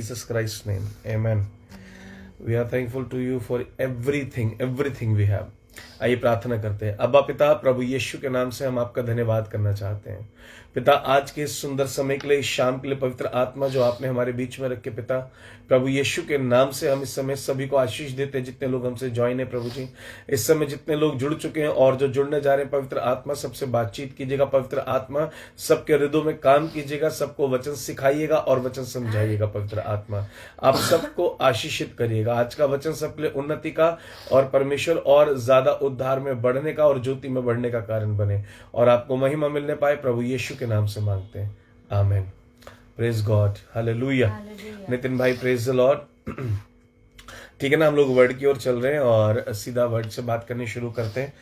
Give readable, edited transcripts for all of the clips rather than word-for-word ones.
Jesus Christ's name. Amen. We are thankful to you for everything we have. आइए प्रार्थना करते हैं। अब्बा पिता, प्रभु यीशु के नाम से हम आपका धन्यवाद करना चाहते हैं। पिता, आज के इस सुंदर समय के लिए, इस शाम के लिए पवित्र आत्मा जो आपने हमारे बीच में रखे, पिता प्रभु यीशु के नाम से हम इस समय सभी को आशीष देते हैं। जितने लोग हमसे ज्वाइन है प्रभु जी, इस समय जितने लोग जुड़ चुके हैं और जो जुड़ने जा रहे हैं, पवित्र आत्मा सबसे बातचीत कीजिएगा। पवित्र आत्मा सबके हृदयों में काम कीजिएगा, सबको वचन सिखाइएगा और वचन समझाइएगा। पवित्र आत्मा आप सबको आशीषित करिएगा। आज का वचन सबके लिए उन्नति का और परमेश्वर और ज्यादा उद्धार में बढ़ने का और ज्योति में बढ़ने का कारण बने और आपको महिमा मिलने पाए। प्रभु यीशु के नाम से मांगते हैं, आमीन। Praise God, hallelujah. नितिन भाई, प्रेज द लॉर्ड। ठीक है ना, हम लोग वर्ड की ओर चल रहे हैं और सीधा वर्ड से बात करनी शुरू करते हैं।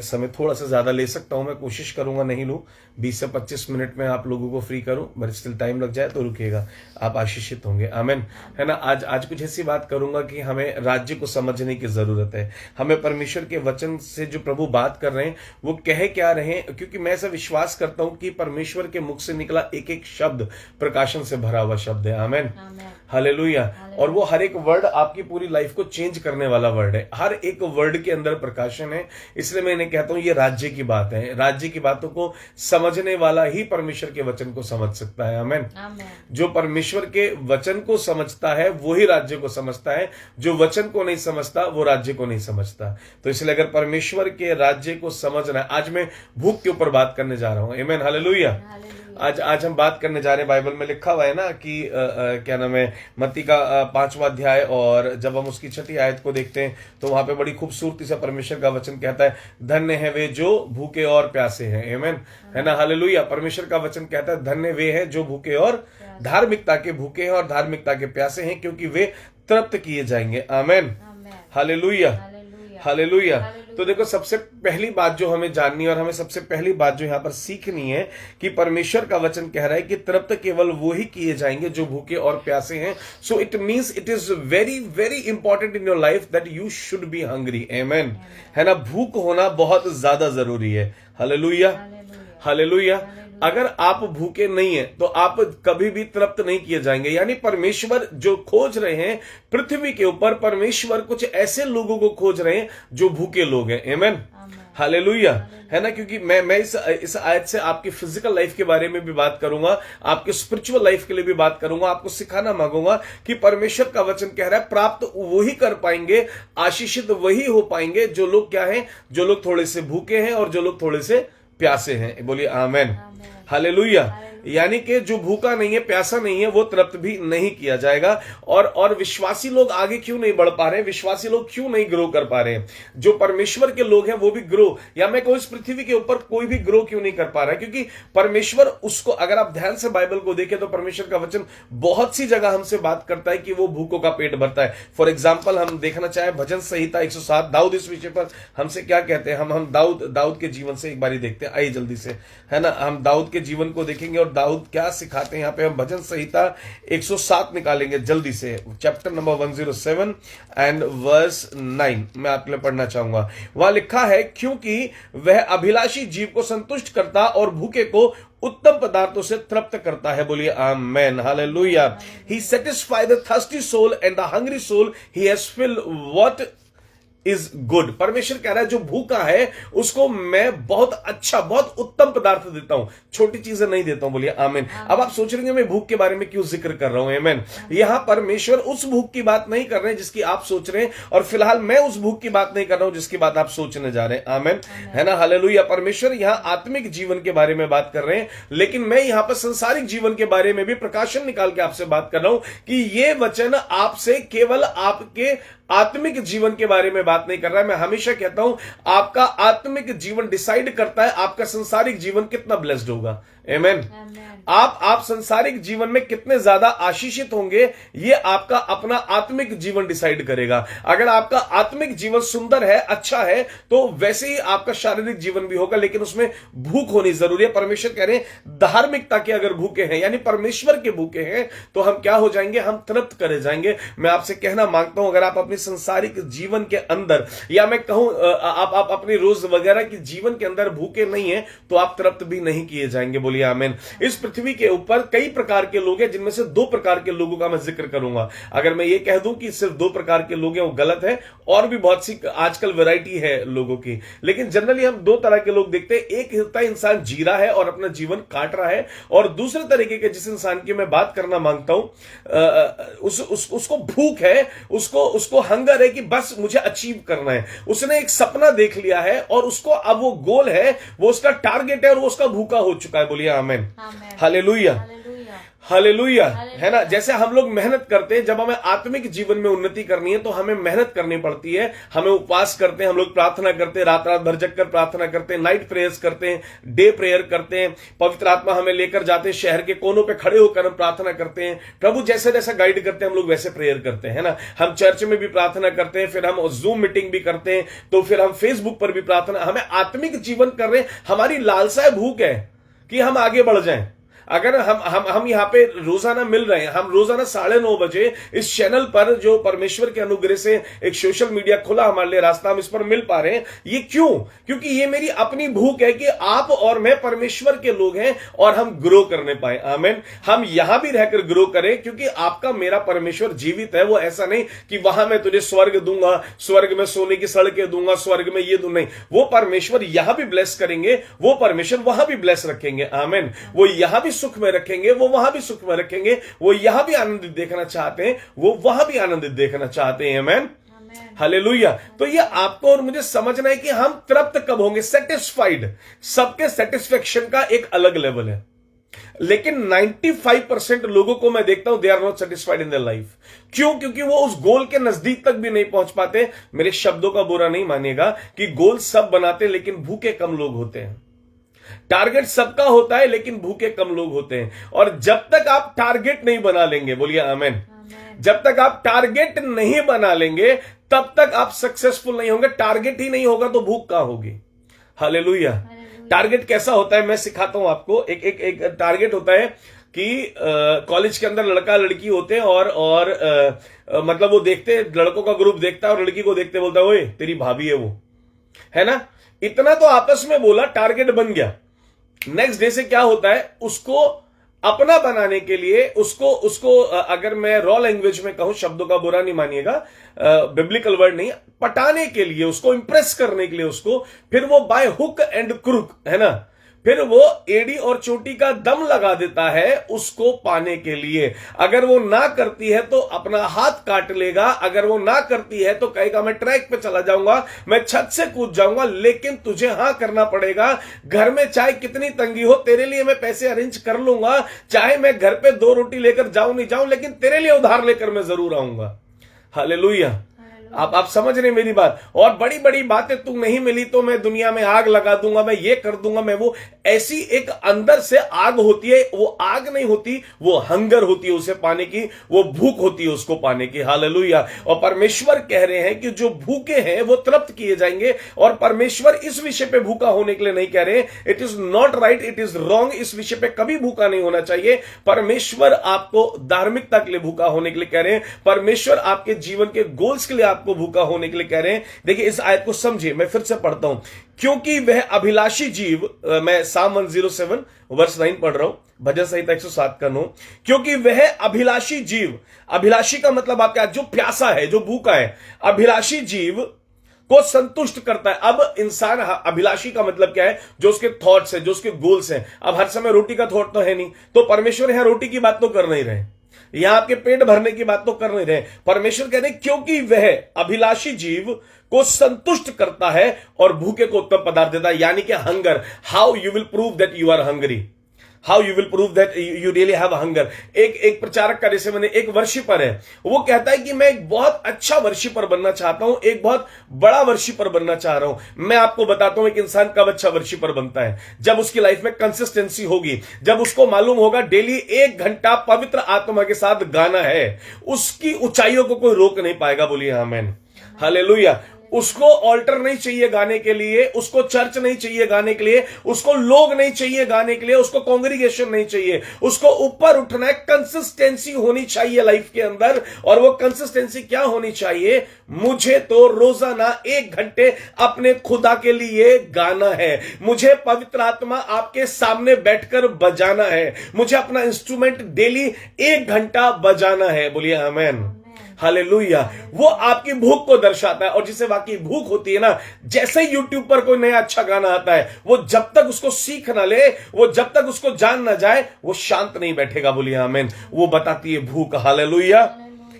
समय थोड़ा सा ज्यादा ले सकता हूं, मैं कोशिश करूंगा नहीं लूं, 20 से 25 मिनट में आप लोगों को फ्री करूं, बट स्टिल टाइम लग जाए तो रुकिएगा, आप आशीषित होंगे। आमीन, है ना। आज कुछ ऐसी बात करूंगा कि हमें राज्य को समझने की जरूरत है। हमें परमेश्वर के वचन से जो प्रभु बात कर रहे हैं वो कह क्या रहे हैं, क्योंकि मैं ऐसा विश्वास करता हूं कि परमेश्वर के मुख से निकला एक एक शब्द प्रकाशन से भरा हुआ शब्द है। आमीन, हालेलुया। और वो हर एक वर्ड आपकी पूरी लाइफ को चेंज करने वाला वर्ड है। हर एक वर्ड के अंदर प्रकाशन है। इसलिए मैं इन्हें कहता हूं ये राज्य की बात है। राज्य की बातों को समझने वाला ही परमेश्वर के वचन को समझ सकता है। आमीन। जो परमेश्वर के वचन को समझता है वो ही राज्य को समझता है। जो वचन को नहीं समझता वो राज्य को नहीं समझता। तो इसलिए अगर परमेश्वर के राज्य को समझना है, आज मैं भूख के ऊपर बात करने जा रहा हूं। आमीन, हालेलुया। आज हम बात करने जा रहे हैं, बाइबल में लिखा हुआ है ना कि क्या नाम है, मत्ती का 5वां अध्याय, और जब हम उसकी 6ठी आयत को देखते हैं तो वहां पे बड़ी खूबसूरती से परमेश्वर का वचन कहता है, धन्य है वे जो भूखे और प्यासे हैं। आमीन, है ना, हालेलुया। परमेश्वर का वचन कहता है धन्य वे हैं जो भूखे और धार्मिकता के भूखे हैं और धार्मिकता के प्यासे हैं, क्योंकि वे तृप्त किए जाएंगे। आमीन, हालेलुया, हालेलुया। तो देखो, सबसे पहली बात जो हमें जाननी है और हमें सबसे पहली बात जो यहाँ पर सीखनी है कि परमेश्वर का वचन कह रहा है कि तृप्त केवल वो ही किए जाएंगे जो भूखे और प्यासे हैं। So it means it is very very important in your life that you should be hungry. आमीन, है ना। भूख होना बहुत ज्यादा जरूरी है। Hallelujah, hallelujah. अगर आप भूखे नहीं हैं तो आप कभी भी तृप्त नहीं किए जाएंगे। यानी परमेश्वर जो खोज रहे हैं पृथ्वी के ऊपर, परमेश्वर कुछ ऐसे लोगों को खोज रहे हैं जो भूखे लोग हैं। आमीन, हालेलुया, है ना। क्योंकि मैं इस आयत से आपकी फिजिकल लाइफ के बारे में भी बात करूंगा, आपके स्पिरिचुअल लाइफ के लिए भी बात करूंगा। आपको सिखाना मांगूंगा कि परमेश्वर का वचन कह रहा है प्राप्त वही कर पाएंगे, आशीषित वही हो पाएंगे जो लोग क्या हैं, जो लोग थोड़े से भूखे हैं और जो लोग थोड़े से प्यासे हैं। बोलिए आमीन, हालेलुया। यानी कि जो भूखा नहीं है, प्यासा नहीं है, वो तृप्त भी नहीं किया जाएगा। और विश्वासी लोग आगे क्यों नहीं बढ़ पा रहे हैं, विश्वासी लोग क्यों नहीं ग्रो कर पा रहे हैं, जो परमेश्वर के लोग हैं वो भी ग्रो, या मैं कहूं इस पृथ्वी के ऊपर कोई भी ग्रो क्यों नहीं कर पा रहा है, क्योंकि परमेश्वर उसको, अगर आप ध्यान से बाइबल को देखें तो परमेश्वर का वचन बहुत सी जगह हमसे बात करता है कि वो भूखों का पेट भरता है। फॉर एग्जाम्पल, हम देखना चाहे भजन संहिता 107, दाऊद इस विषय पर हमसे क्या कहते हैं। हम दाऊद के जीवन से एक बारी देखते हैं, आइए जल्दी से, है ना। हम दाऊद के जीवन को देखेंगे और दाऊद क्या सिखाते हैं। यहां पे हम भजन संहिता 107 निकालेंगे जल्दी से, चैप्टर नंबर 107 एंड वर्स 9 मैं आपके लिए पढ़ना चाहूंगा। वहां लिखा है, क्योंकि वह अभिलाषी जीव को संतुष्ट करता और भूखे को उत्तम पदार्थों से तृप्त करता है। बोलिए amen, hallelujah. He satisfy the thirsty soul and the hungry soul he has filled what is good. परमेश्वर कह रहा है जो भूखा है उसको मैं बहुत अच्छा, बहुत उत्तम पदार्थ देता हूं, छोटी चीजें नहीं देता हूं। बोलिए आमीन। अब आप सोच रहे हैं मैं भूख के बारे में क्यों जिक्र कर रहा हूं। आमीन। यहां परमेश्वर उस भूख की बात नहीं कर रहे हैं जिसकी आप सोच रहे हैं, और फिलहाल मैं उस भूख की बात नहीं कर रहा हूं जिसकी बात आप सोचने जा रहे हैं। आमीन, है ना, हालेलुया। परमेश्वर यहां आत्मिक जीवन के बारे में बात कर रहे हैं, लेकिन मैं यहां पर संसारिक जीवन के बारे में भी प्रकाशन निकाल के आपसे बात कर रहा हूं कि ये वचन आपसे केवल आपके आत्मिक जीवन के बारे में बात नहीं कर रहा है। मैं हमेशा कहता हूं आपका आत्मिक जीवन डिसाइड करता है आपका संसारिक जीवन कितना ब्लेस्ड होगा। आमीन। आप संसारिक जीवन में कितने ज्यादा आशीषित होंगे ये आपका अपना आत्मिक जीवन डिसाइड करेगा। अगर आपका आत्मिक जीवन सुंदर है, अच्छा है, तो वैसे ही आपका शारीरिक जीवन भी होगा, लेकिन उसमें भूख होनी जरूरी है। परमेश्वर कह रहे हैं धार्मिकता के अगर भूखे हैं, यानी परमेश्वर के भूखे हैं, तो हम क्या हो जाएंगे, हम तृप्त करे जाएंगे। मैं आपसे कहना मांगता हूं, अगर आप अपनी संसारिक जीवन के अंदर, या मैं कहूं आप अपनी रोज वगैरह के जीवन के अंदर भूखे नहीं है तो आप तृप्त भी नहीं किए जाएंगे। बोलिए आमीन। इस पृथ्वी के ऊपर कई प्रकार के लोग हैं, जिनमें से 2 प्रकार के लोगों का मैं जिक्र करूंगा। अगर मैं ये कह दूं कि सिर्फ 2 प्रकार के लोग हैं, वो गलत है। और भी बहुत सी आजकल वैरायटी है लोगों की, लेकिन जनरली हम 2 तरह के लोग देखते हैं। एक होता है इंसान जी रहा है और अपना जीवन काट रहा है, और दूसरे तरीके के जिस इंसान की मैं बात करना मांगता हूं, उसको भूख है, उसको हंगर है कि बस मुझे अचीव करना है। उसने एक सपना देख लिया है और उसको अब वो गोल है, वो उसका टारगेट है और वो उसका भूखा हो चुका है। बोलिए आमीन, हालेलुया, हालेलुया, है ना। जैसे हम लोग मेहनत करते हैं, जब हमें आत्मिक जीवन में उन्नति करनी है तो हमें मेहनत करनी पड़ती है। हमें उपवास करते हैं, हम लोग प्रार्थना करते हैं, रात रात भर जगकर प्रार्थना करते हैं, नाइट प्रेयर्स करते हैं, डे प्रेयर करते हैं। पवित्र आत्मा हमें लेकर जाते हैं, शहर के कोनों पे खड़े होकर हम प्रार्थना करते हैं। प्रभु जैसे जैसा गाइड करते हैं हम लोग वैसे प्रेयर करते हैं, है ना। हम चर्च में भी प्रार्थना करते हैं, फिर हम जूम मीटिंग भी करते हैं, तो फिर हम फेसबुक पर भी प्रार्थना। हमें आत्मिक जीवन कर रहे हैं, हमारी लालसा है, भूख है कि हम आगे बढ़ जाएं। अगर हम यहाँ पे रोजाना मिल रहे हैं, हम रोजाना 9:30 बजे इस चैनल पर, जो परमेश्वर के अनुग्रह से एक सोशल मीडिया खुला हमारे लिए रास्ता, हम इस पर मिल पा रहे हैं। ये क्यों? क्योंकि ये मेरी अपनी भूख है कि आप और मैं परमेश्वर के लोग हैं और हम ग्रो करने पाए। आमीन। हम यहां भी रहकर ग्रो करें, क्योंकि आपका मेरा परमेश्वर जीवित है। वो ऐसा नहीं कि वहां मैं तुझे स्वर्ग दूंगा, स्वर्ग में सोने की सड़कें दूंगा, स्वर्ग में ये दूं, नहीं। वो परमेश्वर यहां भी ब्लेस करेंगे, वो परमेश्वर वहां भी ब्लेस रखेंगे। आमीन। वो यहां भी सुख में रखेंगे, वो वहां भी सुख में रखेंगे। वो यहां भी आनंदित देखना चाहते हैं, वो वहां भी आनंदित देखना चाहते हैं। आमीन, हालेलुया। तो ये आपको और मुझे समझना है कि हम तृप्त कब होंगे, सेटिस्फाइड। सबके सेटिस्फेक्शन का एक अलग लेवल है, लेकिन 95% लोगों को मैं देखता हूं, they are not satisfied in their life. क्यों? क्योंकि वो उस गोल के नजदीक तक भी नहीं पहुंच पाते। मेरे शब्दों का बुरा नहीं मानिएगा कि गोल सब बनाते, लेकिन भूखे कम लोग होते हैं। टारगेट सबका होता है, लेकिन भूखे कम लोग होते हैं। और जब तक आप टारगेट नहीं बना लेंगे, बोलिए आमीन, जब तक आप टारगेट नहीं बना लेंगे तब तक आप सक्सेसफुल नहीं होंगे। टारगेट ही नहीं होगा तो भूख कहां होगी। हालेलुया। टारगेट कैसा होता है मैं सिखाता हूं आपको। एक टारगेट होता है कि कॉलेज के अंदर लड़का लड़की होते हैं और मतलब वो देखते, लड़कों का ग्रुप देखता है और लड़की को देखते बोलता है, ओए तेरी भाभी है वो, है ना। इतना तो आपस में बोला, टारगेट बन गया। नेक्स्ट डे से क्या होता है, उसको अपना बनाने के लिए, उसको अगर मैं रॉ लैंग्वेज में कहूं, शब्दों का बुरा नहीं मानिएगा, बिब्लिकल वर्ड नहीं, पटाने के लिए, उसको इंप्रेस करने के लिए, उसको फिर वो बाय हुक एंड क्रुक, है ना, फिर वो एड़ी और चोटी का दम लगा देता है उसको पाने के लिए। अगर वो ना करती है तो अपना हाथ काट लेगा, अगर वो ना करती है तो कहेगा मैं ट्रैक पे चला जाऊंगा, मैं छत से कूद जाऊंगा, लेकिन तुझे हां करना पड़ेगा। घर में चाहे कितनी तंगी हो, तेरे लिए मैं पैसे अरेंज कर लूंगा, चाहे मैं घर पे 2 रोटी लेकर जाऊं नहीं जाऊं, लेकिन तेरे लिए उधार लेकर मैं जरूर आऊंगा। हालेलुया। आप समझ रहे मेरी बात। और बड़ी बड़ी बातें, तू नहीं मिली तो मैं दुनिया में आग लगा दूंगा, मैं ये कर दूंगा, मैं वो, ऐसी एक अंदर से आग होती है। वो आग नहीं होती, वो हंगर होती है उसे पाने की, वो भूख होती है उसको पाने की। हालेलुया। और परमेश्वर कह रहे हैं कि जो भूखे हैं वो तृप्त किए जाएंगे। और परमेश्वर इस विषय पे भूखा होने के लिए नहीं कह रहे। It is not right, it is wrong. इस विषय पे कभी भूखा नहीं होना चाहिए। परमेश्वर आपको धार्मिकता के लिए भूखा होने के लिए कह रहे हैं। परमेश्वर आपके जीवन के गोल्स के लिए आपको भूखा होने के लिए कह रहे हैं। देखिए इस आयत को समझिए, मैं फिर से पढ़ता हूं। क्योंकि वह अभिलाषी जीव, मैं साम 107 वर्स 9 पढ़ रहा हूं, भजन संहिता 107 का 9। क्योंकि वह अभिलाषी जीव, अभिलाषी का मतलब आपका जो प्यासा है, जो भूखा है, अभिलाषी जीव को संतुष्ट करता है। अब इंसान, अभिलाषी का मतलब क्या है, जो उसके थॉट्स है, जो उसके गोल्स हैं। अब हर समय रोटी का थॉट तो है नहीं, तो परमेश्वर यहां रोटी की बात तो कर नहीं रहे, यहां आपके पेट भरने की बात तो कर नहीं रहे। परमेश्वर कह रहे क्योंकि वह अभिलाषी जीव को संतुष्ट करता है और भूखे को उत्तम पदार्थ देता है, यानी कि hunger. How you will prove that you are hungry, how you will prove that you really have hunger. एक प्रचारक का, जैसे मैंने, एक वर्शिपर है, वो कहता है कि मैं एक बहुत अच्छा वर्शिपर बनना चाहता हूं, एक बहुत बड़ा वर्शिपर बनना चाह रहा हूं। मैं आपको बताता हूं एक इंसान कब अच्छा वर्शिपर बनता है, जब उसकी लाइफ में कंसिस्टेंसी होगी, जब उसको मालूम होगा डेली 1 घंटा पवित्र आत्मा के साथ गाना है, उसकी ऊंचाइयों को कोई रोक नहीं पाएगा। बोलिए आमीन, हालेलुया। उसको ऑल्टर नहीं चाहिए गाने के लिए, उसको चर्च नहीं चाहिए गाने के लिए, उसको लोग नहीं चाहिए गाने के लिए, उसको कांग्रीगेशन नहीं चाहिए, उसको ऊपर उठना है। कंसिस्टेंसी होनी चाहिए लाइफ के अंदर। और वो कंसिस्टेंसी क्या होनी चाहिए? मुझे तो रोजाना 1 घंटे अपने खुदा के लिए गाना है, मुझे पवित्र आत्मा आपके सामने बैठकर बजाना है, मुझे अपना इंस्ट्रूमेंट डेली 1 घंटा बजाना है। बोलिए आमेन, हालेलुया। वो आपकी भूख को दर्शाता है। और जिसे वाकई भूख होती है ना, जैसे ही यूट्यूब पर कोई नया अच्छा गाना आता है, वो जब तक उसको सीख ना ले, वो जब तक उसको जान ना जाए, वो शांत नहीं बैठेगा। बोलिए आमीन। वो बताती है भूख। Hallelujah,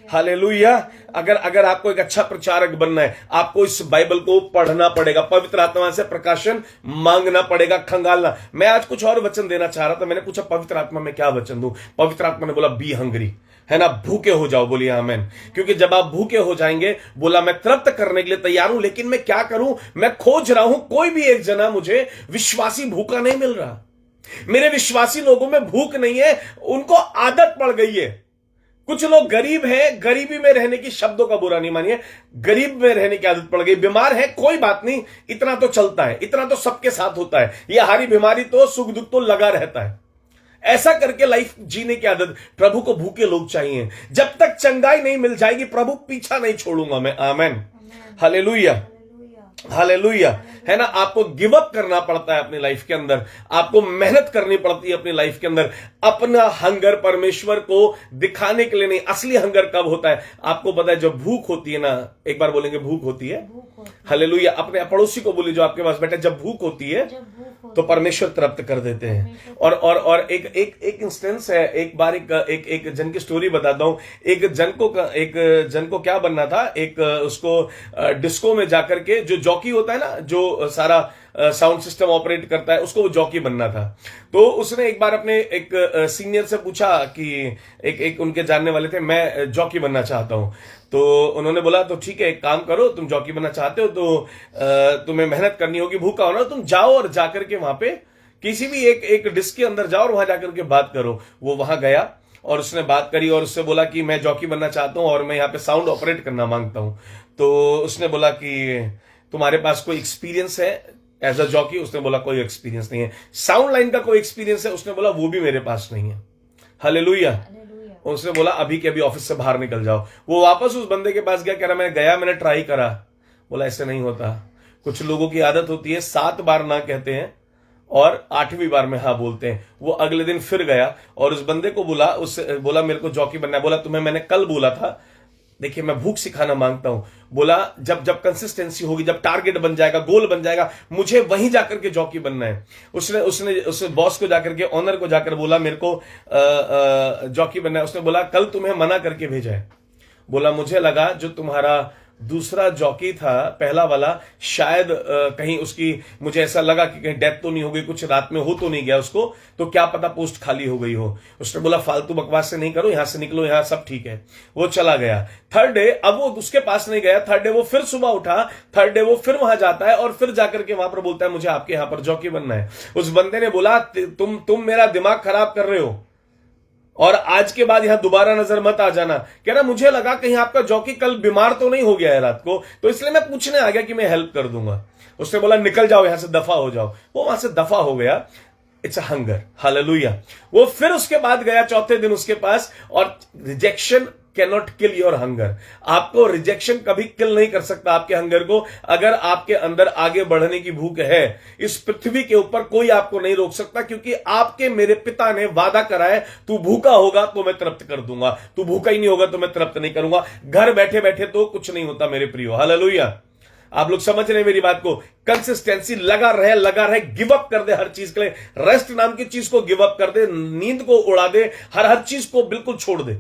hallelujah. अगर आपको एक अच्छा प्रचारक बनना है, आपको इस बाइबल को पढ़ना पड़ेगा, पवित्र आत्मा से प्रकाशन मांगना पड़ेगा, खंगालना। मैं आज कुछ और वचन देना चाह रहा था। मैंने पूछा पवित्र आत्मा में क्या वचन दूं? पवित्र आत्मा ने बोला बी हंग्री, है ना, भूखे हो जाओ। बोलिए आमेन। क्योंकि जब आप भूखे हो जाएंगे, बोला मैं तृप्त करने के लिए तैयार हूं, लेकिन मैं क्या करूं? मैं खोज रहा हूं, कोई भी एक जना मुझे विश्वासी भूखा नहीं मिल रहा। मेरे विश्वासी लोगों में भूख नहीं है, उनको आदत पड़ गई है। कुछ लोग गरीब हैं, गरीबी में रहने की, शब्दों का बुरा नहीं मानिए, गरीब में रहने की आदत पड़ गई। बीमार है, कोई बात नहीं, इतना तो चलता है, इतना तो सबके साथ होता है, यह हारी बीमारी तो सुख दुख तो लगा रहता है। ऐसा करके लाइफ जीने की आदत। प्रभु को भूखे लोग चाहिए। जब तक चंगाई नहीं मिल जाएगी, प्रभु पीछा नहीं छोड़ूंगा मैं। आमेन, हालेलुया, हालेलुया, है ना। आपको गिव अप करना पड़ता है अपनी लाइफ के अंदर, आपको मेहनत करनी पड़ती है अपनी लाइफ के अंदर। अपना हंगर परमेश्वर को दिखाने के लिए नहीं। असली हंगर कब होता है? आपको पता है, जब भूख होती है ना, एक बार बोलेंगे भूख होती है। हालेलुया। अपने पड़ोसी को बोलिए जो आपके पास बैठे, जब भूख होती है तो परमेश्वर तृप्त कर देते हैं। और एक इंस्टेंस है। एक बार एक जन की स्टोरी बताता हूं। एक जन को क्या बनना था? एक उसको डिस्को में जाकर के, जो जॉकी होता है ना, जो सारा साउंड सिस्टम ऑपरेट करता है, उसको वो जॉकी बनना था। तो उसने एक बार अपने एक सीनियर से पूछा कि एक उनके जानने वाले थे, मैं जॉकी बनना चाहता हूं। तो उन्होंने बोला तो ठीक है, एक काम करो, तुम जॉकी बनना चाहते हो तो तुम्हें मेहनत करनी होगी, भूखा होना, तुम जाओ और जाकर के वहां पे किसी भी एक डिस्क के अंदर जाओ और वहां जाकर के बात करो। वो वहां गया और उसने बात करी और उससे बोला कि मैं जॉकी बनना चाहता हूं और मैं यहाँ पे साउंड ऑपरेट करना मांगता हूं। तो उसने बोला कि तुम्हारे पास कोई एक्सपीरियंस है एज अ जॉकी? उसने बोला कोई एक्सपीरियंस नहीं है। साउंड लाइन का कोई एक्सपीरियंस है? उसने बोला वो भी मेरे पास नहीं है। हालेलुया। उसने बोला अभी के अभी ऑफिस से बाहर निकल जाओ। वो वापस उस बंदे के पास गया, कह रहा मैंने ट्राई करा। बोला ऐसे नहीं होता। कुछ लोगों की आदत होती है 7 बार ना कहते हैं और 8वीं बार में हाँ बोलते हैं। वो अगले दिन फिर गया और उस बंदे को बोला, उससे बोला मेरे को जॉकी बनना है। बोला तुम्हें मैंने कल बोला था, देखिए मैं भूख सिखाना मांगता हूं। बोला जब कंसिस्टेंसी होगी, जब टारगेट बन जाएगा, गोल बन जाएगा, मुझे वहीं जाकर के जॉकी बनना है। उसने बॉस को जाकर के, ऑनर को जाकर बोला मेरे को जॉकी बनना है। उसने बोला कल तुम्हें मना करके भेजा है। बोला मुझे लगा जो तुम्हारा दूसरा जॉकी था, पहला वाला, शायद कहीं उसकी, मुझे ऐसा लगा कि कहीं डेथ तो नहीं हो गई, कुछ रात में हो तो नहीं गया उसको, तो क्या पता पोस्ट खाली हो गई हो। उसने बोला फालतू बकवास से नहीं करो, यहां से निकलो, यहां सब ठीक है। वो चला गया। थर्ड डे अब वो उसके पास नहीं गया। थर्ड डे वो फिर सुबह उठा, थर्ड डे वो फिर वहां जाता है और फिर जाकर के वहां पर बोलता है मुझे आपके यहां पर जॉकी बनना है। उस बंदे ने बोला तुम मेरा दिमाग खराब कर रहे हो और आज के बाद यहां दोबारा नजर मत आ जाना। कह रहा मुझे लगा कहीं आपका जॉकी कल बीमार तो नहीं हो गया है रात को, तो इसलिए मैं पूछने आ गया कि मैं हेल्प कर दूंगा। उसने बोला निकल जाओ यहां से, दफा हो जाओ। वो वहां से दफा हो गया। It's a hunger. हालेलुया। वो फिर उसके बाद गया चौथे दिन उसके पास, और rejection cannot kill your hunger. आपको रिजेक्शन कभी किल नहीं कर सकता आपके हंगर को। अगर आपके अंदर आगे बढ़ने की भूख है, इस पृथ्वी के ऊपर कोई आपको नहीं रोक सकता, क्योंकि आपके मेरे पिता ने वादा करा है तू भूखा होगा तो मैं तृप्त कर दूंगा, तू भूखा ही नहीं होगा तो मैं तृप्त नहीं करूंगा। घर बैठे बैठे तो कुछ नहीं होता मेरे प्रियो। हालेलुया। आप लोग समझ रहे हैं मेरी बात को? कंसिस्टेंसी, लगा रहे, गिव अप कर दे हर चीज के लिए। रेस्ट नाम की चीज को गिव अप कर दे, नींद को उड़ा दे, हर चीज को बिल्कुल छोड़ दे।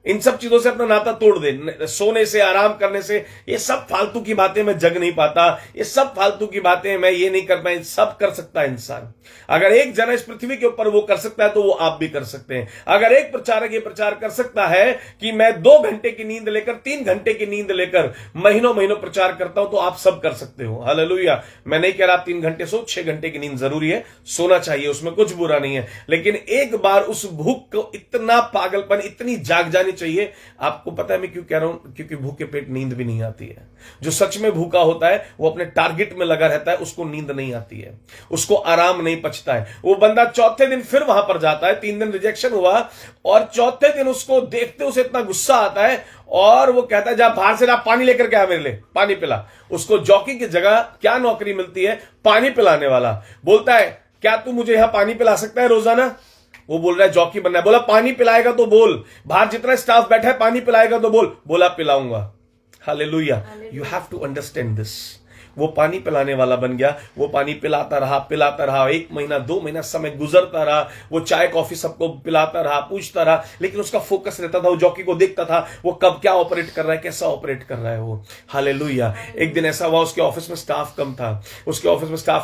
इन सब चीजों से अपना नाता तोड़ दे। सोने से, आराम करने से, ये सब फालतू की बातें मैं जग नहीं पाता, ये सब फालतू की बातें मैं ये नहीं कर पाए, सब कर सकता है इंसान। अगर एक जना इस पृथ्वी के ऊपर वो कर सकता है तो वो आप भी कर सकते हैं। अगर एक प्रचारक ये प्रचार कर सकता है कि मैं 2 घंटे की नींद लेकर, 3 घंटे की नींद लेकर महीनों प्रचार करता हूं, तो आप सब कर सकते हो। हालेलुया। मैं नहीं कह रहा आप 3 घंटे सो, 6 घंटे की नींद जरूरी है, सोना चाहिए, उसमें कुछ बुरा नहीं है। लेकिन एक बार उस भूख को, इतना पागलपन, इतनी जाग जाने नहीं चाहिए। आपको पता है मैं क्यों कह रहा हूं? क्योंकि भूखे पेट नींद भी नहीं आती है। जो सच में भूखा होता है वो अपने टारगेट में लगा रहता है, उसको नींद नहीं आती है, उसको आराम नहीं पचता है। वो बंदा चौथे दिन फिर वहां पर जाता है, 3 दिन रिजेक्शन हुआ और चौथे दिन उसको देखते उसे इतना गुस्सा आता है और वो कहता है जा बाहर से जा पानी लेकर के आ, मेरे लिए पानी पिला। उसको जॉकी की जगह क्या नौकरी मिलती है? पानी पिलाने वाला। बोलता है क्या तू मुझे यहां पानी पिला सकता है रोजाना? वो बोल रहा है जॉकी बनना है। बोला पानी पिलाएगा तो बोल, बाहर जितना स्टाफ बैठा है पानी पिलाएगा तो बोल। बोला पिलाऊंगा। Hallelujah. You have to understand this. वो पानी पिलाने वाला बन गया। वो पानी पिलाता रहा 1 महीना 2 महीना समय गुजरता रहा। वो चाय कॉफी सबको पिलाता रहा, पूछता रहा, लेकिन उसका फोकस रहता था, वो जॉकी को देखता था वो कब क्या ऑपरेट कर रहा है, कैसा ऑपरेट कर रहा है वो। हालेलुया। एक दिन ऐसा हुआ उसके ऑफिस में स्टाफ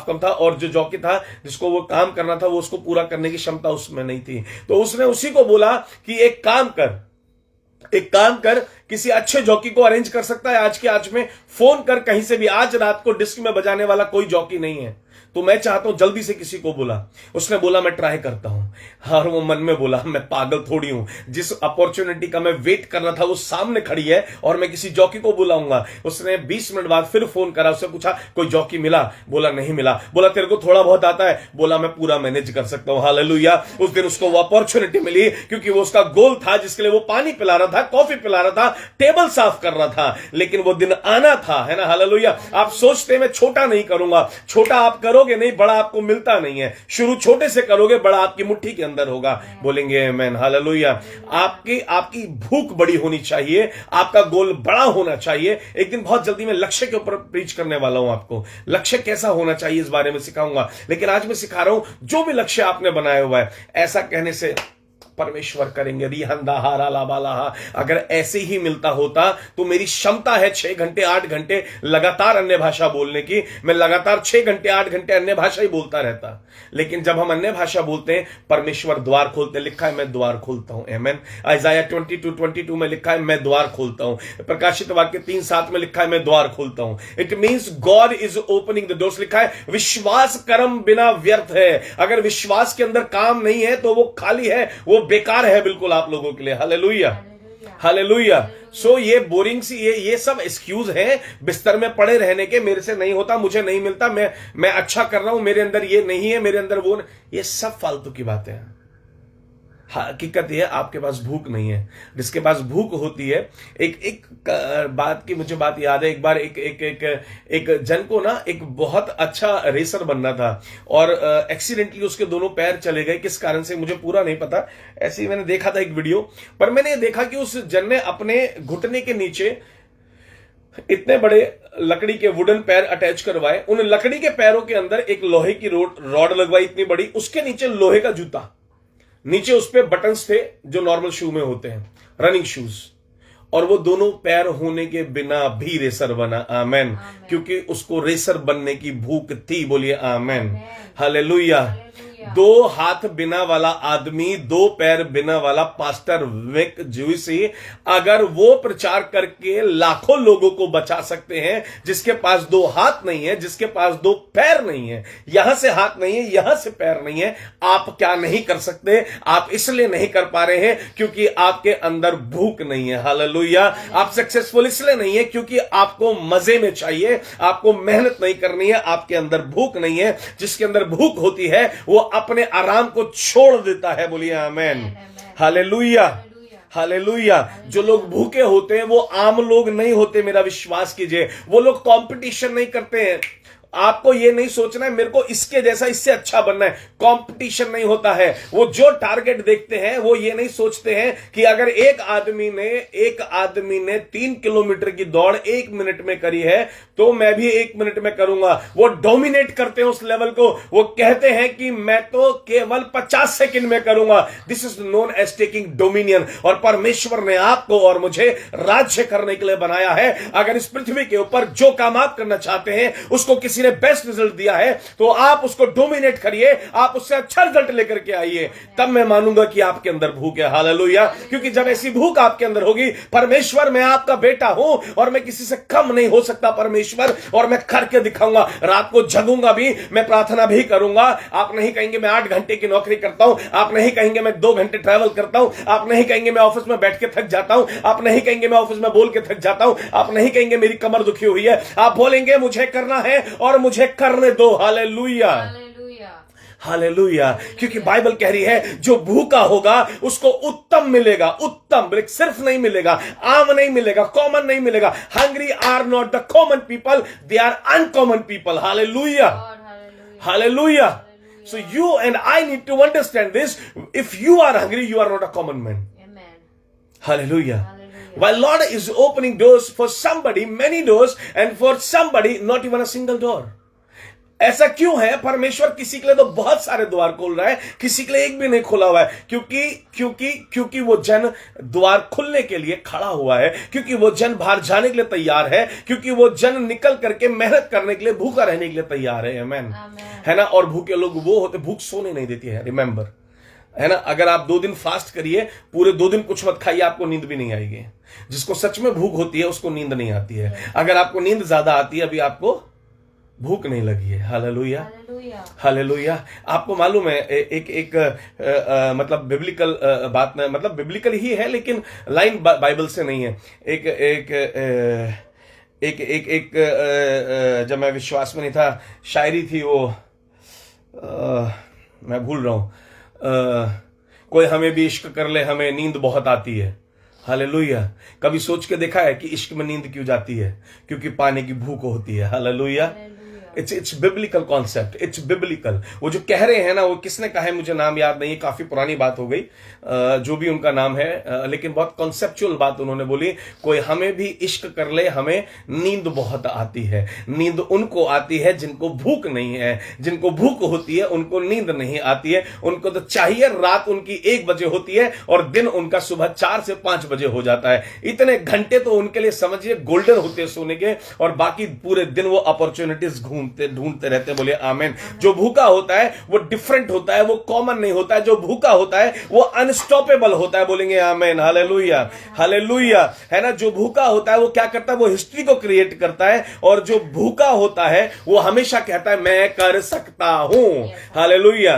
कम था और जो जॉकी था जिसको वो काम करना था वो उसको पूरा करने की क्षमता उसमें नहीं थी। तो उसने उसी को बोला कि एक काम कर किसी अच्छे जॉकी को अरेंज कर सकता है आज के आज में, फोन कर कहीं से भी, आज रात को डिस्क में बजाने वाला कोई जॉकी नहीं है तो मैं चाहता हूं जल्दी से किसी को बुला। उसने बोला मैं ट्राई करता हूं। और वो मन में बोला मैं पागल थोड़ी हूं, जिस अपॉर्चुनिटी का मैं वेट कर रहा था वो सामने खड़ी है और मैं किसी जॉकी को बुलाऊंगा। उसने 20 मिनट बाद फिर फोन करा, उससे पूछा कोई जॉकी मिला? बोला नहीं मिला। बोला तेरे को थोड़ा बहुत आता है? बोला मैं पूरा मैनेज कर सकता हूं। हालेलुया। उस दिन उसको वो अपॉर्चुनिटी मिली क्योंकि वो उसका गोल था जिसके लिए वो पानी पिला रहा था, कॉफी पिला रहा था, टेबल साफ कर रहा था, लेकिन वो दिन आना था, है ना। हालेलुया। आप सोचते मैं छोटा नहीं करूंगा, छोटा आप करोगे नहीं, बड़ा आपको मिलता नहीं है। शुरू छोटे से करोगे, बड़ा आपकी मुट्ठी के अंदर होगा। बोलेंगे आमीन। हालेलुया। आपकी भूख बड़ी होनी चाहिए, आपका गोल बड़ा होना चाहिए। एक दिन बहुत जल्दी मैं लक्ष्य के ऊपर प्रीच करने वाला हूं, आपको लक्ष्य कैसा होना चाहिए इस बारे में सिखाऊंगा। लेकिन आज मैं सिखा रहा हूं जो भी लक्ष्य आपने बनाया हुआ है, ऐसा कहने से परमेश्वर करेंगे। रिहंदा हारा लाबालाहा। अगर ऐसे ही मिलता होता तो मेरी क्षमता है 6 घंटे 8 घंटे लगातार अन्य भाषा बोलने की, मैं लगातार 6 घंटे 8 घंटे अन्य भाषा ही बोलता रहता। लेकिन जब हम अन्य भाषा बोलते हैं परमेश्वर द्वार खोलते। लिखा है मैं द्वार खोलता हूं। आमीन। आइजाया 22:22 में लिखा है मैं द्वार खोलता हूं। प्रकाशित वाक्य 3:7 में लिखा है मैं द्वार खोलता हूं। It means God is opening the doors. लिखा है विश्वास कर्म बिना व्यर्थ है। अगर विश्वास के अंदर काम नहीं है तो वो खाली है, वो बेकार है बिल्कुल आप लोगों के लिए। हालेलुया। हालेलुया। सो ये बोरिंग सी ये सब एक्सक्यूज है बिस्तर में पड़े रहने के। मेरे से नहीं होता, मुझे नहीं मिलता, मैं अच्छा कर रहा हूं, मेरे अंदर ये नहीं है, मेरे अंदर वो नहीं। ये सब फालतू की बातें हैं। हकीकत यह आपके पास भूख नहीं है। जिसके पास भूख होती है, एक बात की मुझे बात याद है। एक बार एक जन को ना एक बहुत अच्छा रेसर बनना था और एक्सीडेंटली उसके दोनों पैर चले गए। किस कारण से मुझे पूरा नहीं पता, ऐसे ही मैंने देखा था एक वीडियो। पर मैंने देखा कि उस जन ने अपने घुटने के नीचे इतने बड़े लकड़ी के वुडन पैर अटैच करवाए। उन लकड़ी के पैरों के अंदर एक लोहे की रॉड लगवाई इतनी बड़ी, उसके नीचे लोहे का जूता, नीचे उस पे बटन्स थे जो नॉर्मल शू में होते हैं, रनिंग शूज। और वो दोनों पैर होने के बिना भी रेसर बना। आमेन। क्योंकि उसको रेसर बनने की भूख थी। बोलिए आमेन। हालेलुया। 2 हाथ बिना वाला आदमी, 2 पैर बिना वाला पास्टर विक जूसी, अगर वो प्रचार करके लाखों लोगों को बचा सकते हैं, जिसके पास 2 हाथ नहीं है, जिसके पास 2 पैर नहीं है, यहां से हाथ नहीं है, यहां से पैर नहीं है, आप क्या नहीं कर सकते? आप इसलिए नहीं कर पा रहे हैं क्योंकि आपके अंदर भूख नहीं है। हालेलुया। आप सक्सेसफुल इसलिए नहीं है क्योंकि आपको मजे में चाहिए, आपको मेहनत नहीं करनी है, आपके अंदर भूख नहीं है। जिसके अंदर भूख होती है वो अपने आराम को छोड़ देता है। बोलिए आमेन। हालेलुया। हालेलुया। जो लोग भूखे होते हैं वो आम लोग नहीं होते, मेरा विश्वास कीजिए। वो लोग कंपटीशन नहीं करते हैं। आपको ये नहीं सोचना है मेरे को इसके जैसा, इससे अच्छा बनना है। कंपटीशन नहीं होता है। वो जो टारगेट देखते हैं वो ये नहीं सोचते हैं कि अगर एक आदमी ने 3 किलोमीटर की दौड़ 1 मिनट में करी है तो मैं भी 1 मिनट में करूंगा। वो डोमिनेट करते हैं उस लेवल को। वो कहते हैं कि मैं तो केवल 50 सेकंड में करूंगा। This is known as taking dominion. और परमेश्वर ने आपको और मुझे राज्य करने के लिए बनाया है। अगर इस पृथ्वी के ऊपर जो काम आप करना चाहते हैं उसको किसी ने बेस्ट रिजल्ट दिया है तो आप उसको डोमिनेट करिए, आप उससे अच्छा रिजल्ट लेकर के आइए, तब मैं मानूंगा कि आपके अंदर भूख है। हालेलुया। क्योंकि जब ऐसी भूख आपके अंदर होगी, परमेश्वर मैं आपका बेटा हूं और मैं किसी से कम नहीं हो सकता परमेश्वर, और मैं करके दिखाऊंगा। रात को जगूंगा भी, मैं प्रार्थना भी करूंगा। आप नहीं कहेंगे मैं 8 घंटे की नौकरी करता हूं, आप नहीं कहेंगे मैं 2 घंटे ट्रैवल करता हूं, आप नहीं कहेंगे मैं ऑफिस में बैठ के थक जाता हूं, आप नहीं कहेंगे मैं ऑफिस में बोल के थक जाता हूं, आप नहीं कहेंगे मेरी कमर दुखी हुई है। आप बोलेंगे मुझे करना है और मुझे करने दो। Hallelujah, hallelujah. क्योंकि बाइबल कह रही है जो भूखा होगा उसको उत्तम मिलेगा। उत्तम सिर्फ नहीं मिलेगा, आम नहीं मिलेगा, कॉमन नहीं मिलेगा। Hungry are not the common people, they are uncommon people. Hallelujah, hallelujah. So you and I need to understand this. If you are hungry, you are not a common man. Amen. Hallelujah. While Lord is opening doors for somebody, many doors, and for somebody, not even a single door. ऐसा क्यों है? परमेश्वर किसी के लिए तो बहुत सारे द्वार खोल रहा है, किसी के लिए एक भी नहीं खुला हुआ है। क्योंकि वो जन द्वार खुलने के लिए खड़ा हुआ है, क्योंकि वो जन बाहर जाने के लिए तैयार है, क्योंकि वो जन निकल करके मेहनत करने के लिए, भूखा रहने के लिए तैयार है। आमीन, है ना। और भूखे लोग वो होते, भूख सोने नहीं देती है, रिमेंबर, है ना। अगर आप 2 दिन फास्ट करिए, पूरे 2 दिन कुछ मत खाइए, आपको नींद भी नहीं आएगी। जिसको सच में भूख होती है उसको नींद नहीं आती है। अगर आपको नींद ज्यादा आती है, अभी आपको भूख नहीं लगी है। Hallelujah, hallelujah. आपको मालूम है एक मतलब बिब्लिकल बात में, मतलब बिब्लिकल ही है लेकिन लाइन बाइबल से नहीं है। जब मैं विश्वास में नहीं था, शायरी थी वो, मैं भूल रहा हूं। कोई हमें भी इश्क कर ले, हमें नींद बहुत आती है। हालेलुया। कभी सोच के देखा है कि इश्क में नींद क्यों जाती है? क्योंकि पाने की भूख होती है। Hallelujah. It's biblical concept, it's biblical. वो जो कह रहे हैं ना, वो किसने कहा है मुझे नाम याद नहीं है, काफी पुरानी बात हो गई जो भी उनका नाम है, लेकिन बहुत कॉन्सेप्चुअल बात उन्होंने बोली। कोई हमें भी इश्क कर ले, हमें नींद बहुत आती है। नींद उनको आती है जिनको भूख नहीं है। जिनको भूख होती है उनको नींद नहीं आती है। उनको तो चाहिए, रात उनकी 1 बजे होती है और दिन उनका सुबह 4 से 5 बजे हो जाता है। इतने घंटे तो उनके लिए समझिए गोल्डन होते हैं सोने के, और बाकी पूरे दिन वो अपॉर्चुनिटीज ढूंढते रहते हैं। बोले आमीन। जो भूखा होता है वो डिफरेंट होता है, वो कॉमन नहीं होता है। जो भूखा होता है वो अनस्टॉपेबल होता है। बोलेंगे आमीन, हालेलुया, हालेलुया, है ना। जो भूखा होता है वो क्या करता है? वो हिस्ट्री को क्रिएट करता है। और जो भूखा होता है वो हमेशा कहता है मैं कर सकता हूं। Hallelujah,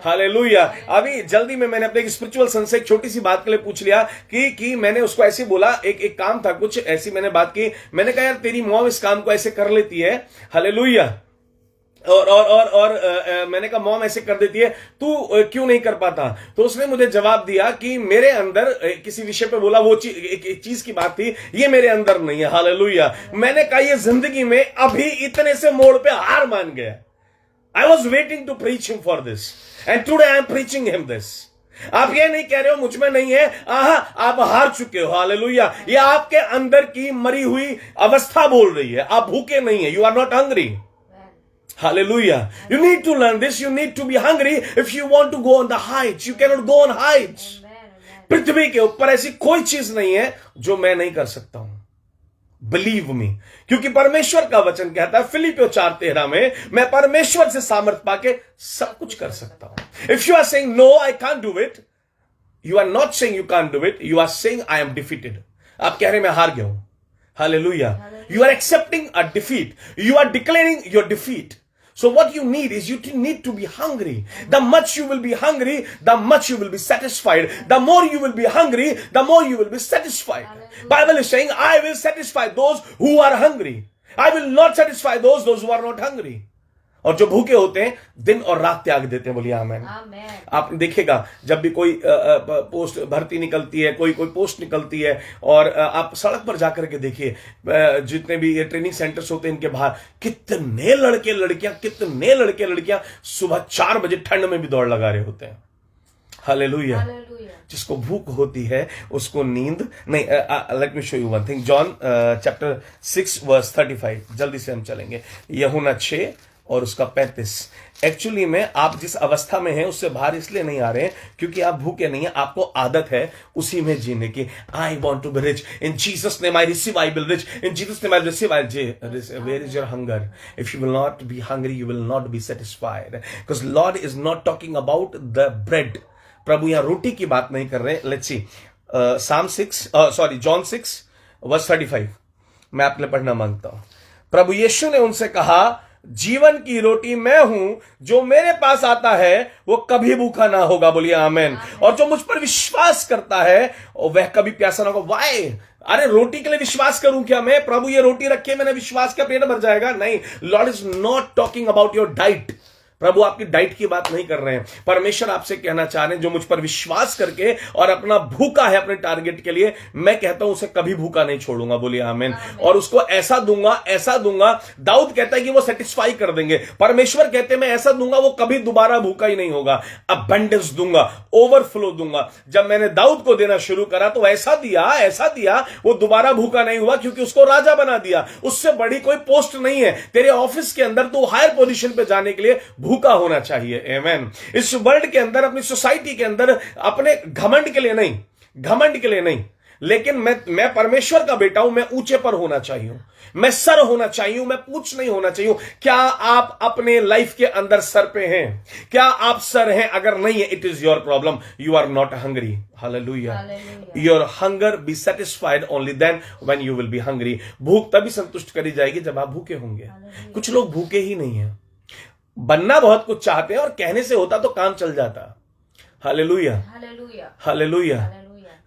hallelujah. अभी जल्दी में मैंने अपने एक स्पिरिचुअल सन से एक छोटी सी बात के लिए पूछ लिया कि मैंने उसको ऐसे बोला, एक काम था कुछ ऐसी, मैंने बात की, मैंने कहा यार तेरी मॉम इस काम को ऐसे कर लेती है। हालेलुया। और मैंने कहा मॉम ऐसे कर देती है, तू क्यों नहीं कर पाता? तो उसने मुझे जवाब दिया कि मेरे अंदर, किसी विषय पे बोला, वो एक चीज की बात थी, ये मेरे अंदर नहीं है। हालेलुया। मैंने कहा ये जिंदगी में अभी इतने से मोड़ पे हार मान गया। I was waiting to preach him for this, and today I am preaching him this. आप ये नहीं कह रहे हो मुझ में नहीं है, आप हार चुके हो। हालेलुया। ये आपके अंदर की मरी हुई अवस्था बोल रही है। आप भूखे नहीं है, you are not hungry. Hallelujah. You need to learn this. You need to be hungry if you want to go on the heights. You cannot go on heights. पृथ्वी के ऊपर ऐसी कोई चीज नहीं है जो मैं नहीं कर सकता हूं। Believe me. क्योंकि परमेश्वर का वचन कहता है फिलिपियों 4:13 में, मैं परमेश्वर से सामर्थ पाके सब कुछ कर सकता हूं। If you are saying no I can't do it, you are not saying you can't do it, you are saying I am defeated. आप कह रहे मैं हार गया हूं। Hallelujah. You are accepting a defeat, you are declaring your defeat. So what you need is you need to be hungry. The much you will be hungry, the much you will be satisfied. The more you will be hungry, the more you will be satisfied. Hallelujah. Bible is saying, I will satisfy those who are hungry. I will not satisfy those who are not hungry. और जो भूखे होते हैं दिन और रात त्याग देते हैं। बोलिए आमीन। आप देखिएगा जब भी कोई पोस्ट भर्ती निकलती है, कोई पोस्ट निकलती है, और आप सड़क पर जाकर के देखिए, जितने भी ये ट्रेनिंग सेंटर्स होते हैं इनके बाहर कितने लड़के लड़कियां सुबह 4 बजे ठंड में भी दौड़ लगा रहे होते हैं। हालेलुया। जिसको भूख होती है उसको नींद नहीं। Let me show you one thing. John chapter 6 verse 35, जल्दी से हम चलेंगे। यूहन्ना 6 और उसका 35। एक्चुअली में आप जिस अवस्था में हैं उससे बाहर इसलिए नहीं आ रहे हैं क्योंकि आप भूखे नहीं हैं, आपको आदत है उसी में जीने की। I want to be rich in Jesus name, I receive, I will rich in Jesus name, I receive, I where is your hunger? If you will not be hungry you will not be satisfied, because Lord is not talking about the bread. प्रभु यहां रोटी की बात नहीं कर रहे। Let's see John 6 verse 35 मैं आपके लिए पढ़ना मांगता हूं। प्रभु यीशु ने उनसे कहा, जीवन की रोटी मैं हूं, जो मेरे पास आता है वो कभी भूखा ना होगा। बोलिए आमेन। और जो मुझ पर विश्वास करता है वह कभी प्यासा ना होगा। वाई? अरे रोटी के लिए विश्वास करूं क्या मैं? प्रभु ये रोटी रखे, मैंने विश्वास किया पेट भर जाएगा? नहीं, Lord is not talking about your diet. प्रभु आपकी डाइट की बात नहीं कर रहे हैं। परमेश्वर आपसे कहना चाह रहे हैं, जो मुझ पर विश्वास करके और अपना भूखा है अपने टारगेट के लिए, मैं कहता हूं उसे कभी भूखा नहीं छोड़ूंगा। बोलिए आमीन। और उसको ऐसा दूंगा, ऐसा दूंगा। दाऊद कहता है कि वो सेटिस्फाई कर देंगे। परमेश्वर कहते हैं मैं ऐसा दूंगा वो कभी दोबारा भूखा ही नहीं होगा। अबंडेंस दूंगा, ओवरफ्लो दूंगा। जब मैंने दाऊद को देना शुरू करा तो ऐसा दिया वो दोबारा भूखा नहीं हुआ, क्योंकि उसको राजा बना दिया। उससे बड़ी कोई पोस्ट नहीं है तेरे ऑफिस के अंदर, तू हायर पोजीशन पे जाने के लिए भूखा होना चाहिए। आमीन। इस वर्ल्ड के अंदर, अपनी सोसाइटी के अंदर, अपने घमंड के लिए नहीं, लेकिन मैं परमेश्वर का बेटा हूं, मैं ऊंचे पर होना चाहिए, मैं सर होना चाहिए, मैं पूछ नहीं होना चाहिए। क्या आप अपने लाइफ के अंदर सर पे हैं? क्या आप सर हैं? अगर नहीं है, it is your problem, you are not hungry. Hallelujah. Your hunger be satisfied only then when you will be hungry. भूख तभी संतुष्ट करी जाएगी जब आप भूखे होंगे। कुछ लोग भूखे ही नहीं है, बनना बहुत कुछ चाहते हैं और कहने से होता तो काम चल जाता। Hallelujah, hallelujah.